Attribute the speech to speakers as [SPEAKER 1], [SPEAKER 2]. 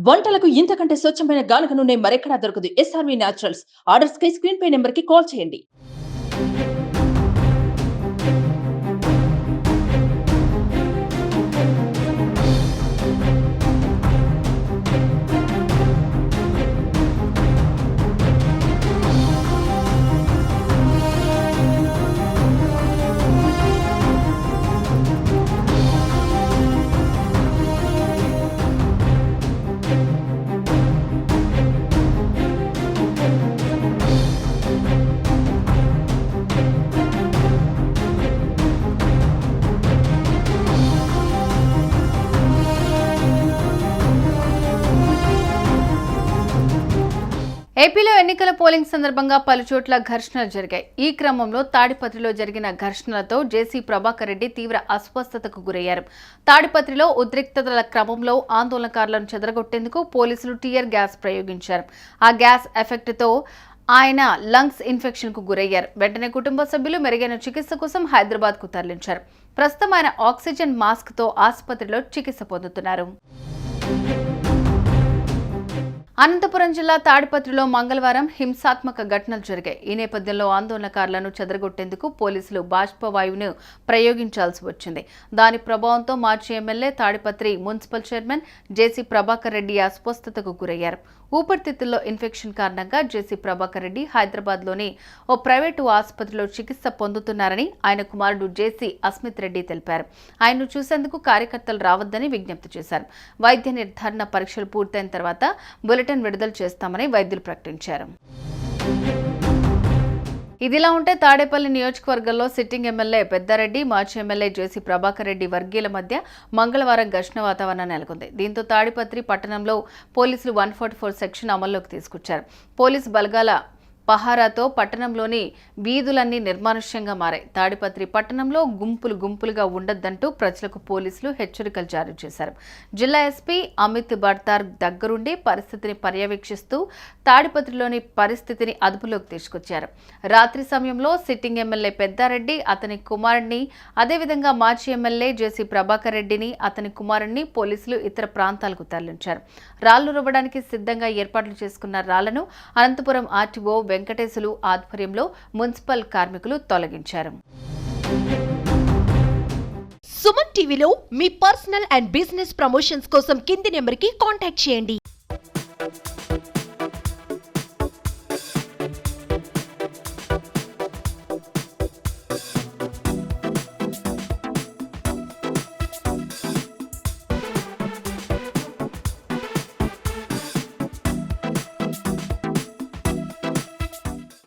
[SPEAKER 1] వంటలకు ఇంతకంటే స్వచ్ఛమైన గానుగ నూనె మరెక్కడా దొరకదు. SRV naturals. ఆర్డర్స్ కై స్క్రీన్ పై నెంబర్ కి కాల్ చేయండి.
[SPEAKER 2] ఏపీలో ఎన్నికల పోలింగ్ సందర్భంగా పలుచోట్ల ఘర్షణలు జరిగాయి. ఈ క్రమంలో తాడిపత్రిలో జరిగిన ఘర్షణలతో జేసీ ప్రభాకర్ రెడ్డి తీవ్ర అస్వస్థతకు గురయ్యారు. తాడిపత్రిలో ఉద్రిక్తతల క్రమంలో ఆందోళనకారులను చెదరగొట్టేందుకు పోలీసులు టియర్ గ్యాస్ ప్రయోగించారు. ఆ గ్యాస్ ఎఫెక్ట్తో ఆయన లంగ్స్ ఇన్ఫెక్షన్కు గురయ్యారు. వెంటనే కుటుంబ సభ్యులు మెరుగైన చికిత్స కోసం హైదరాబాద్కు తరలించారు. ప్రస్తుతం ఆయన ఆక్సిజన్ మాస్క్తో ఆసుపత్రిలో చికిత్స పొందుతున్నారు. అనంతపురం జిల్లా తాడిపత్రిలో మంగళవారం హింసాత్మక ఘటనలు జరిగాయి. ఈ నేపథ్యంలో ఆందోళనకారులను చెదరగొట్టేందుకు పోలీసులు బాష్పవాయువును ప్రయోగించాల్సి వచ్చింది. దాని ప్రభావంతో మాజీ ఎమ్మెల్యే తాడిపత్రి మున్సిపల్ చైర్మన్ జేసీ ప్రభాకర్ రెడ్డి అస్వస్థతకు గురయ్యారు. ఊపిరితిత్తుల్లో ఇన్ఫెక్షన్ కారణంగా జేసీ ప్రభాకర్ రెడ్డి హైదరాబాద్లోని ఓ ప్రైవేటు ఆసుపత్రిలో చికిత్స పొందుతున్నారని ఆయన కుమారుడు జేసీ అస్మిత్ రెడ్డి తెలిపారు. ఆయన్ను చూసేందుకు కార్యకర్తలు రావద్దని విజ్ఞప్తి చేశారు. వైద్య నిర్ధారణ పరీక్షలు పూర్తయిన తర్వాత బులెటిన్ విడుదల చేస్తామని వైద్యులు ప్రకటించారు. ఇదిలా ఉంటే తాడేపల్లి నియోజకవర్గంలో సిట్టింగ్ ఎమ్మెల్యే పెద్దారెడ్డి, మాజీ ఎమ్మెల్యే జేసీ ప్రభాకర్ రెడ్డి వర్గీయుల మధ్య మంగళవారం ఘర్షణ వాతావరణం నెలకొంది. దీంతో తాడిపత్రి పట్టణంలో పోలీసులు 144 సెక్షన్ అమల్లోకి తీసుకొచ్చారు. పోలీసు బలగాల పహారాతో పట్టణంలోని వీధులన్నీ నిర్మానుష్యంగా మారాయి. తాడిపత్రి పట్టణంలో గుంపులుగా ఉండొద్దంటూ ప్రజలకు పోలీసులు హెచ్చరికలు జారీ చేశారు. జిల్లా ఎస్పీ అమిత్ బర్తార్ దగ్గరుండి పరిస్థితిని పర్యవేక్షిస్తూ తాడిపత్రిలోని పరిస్థితిని అదుపులోకి తీసుకొచ్చారు. రాత్రి సమయంలో సిట్టింగ్ ఎమ్మెల్యే పెద్దారెడ్డి, అతని కుమారుడిని, అదేవిధంగా మాజీ ఎమ్మెల్యే జేసీ ప్రభాకర్ రెడ్డిని, అతని కుమారుడిని పోలీసులు ఇతర ప్రాంతాలకు తరలించారు. రాళ్లు రువ్వడానికి సిద్ధంగా ఏర్పాట్లు చేసుకున్న రాళ్లను అనంతపురం ఆర్టీఓ వెంకటేశులు ఆధ్వర్యంలో మున్సిపల్ కార్మికులు తొలగించారు.
[SPEAKER 3] సుమన్ టీవీలో మీ పర్సనల్ అండ్ బిజినెస్ ప్రమోషన్స్ కోసం కింది నెంబర్కి కాంటాక్ట్ చేయండి.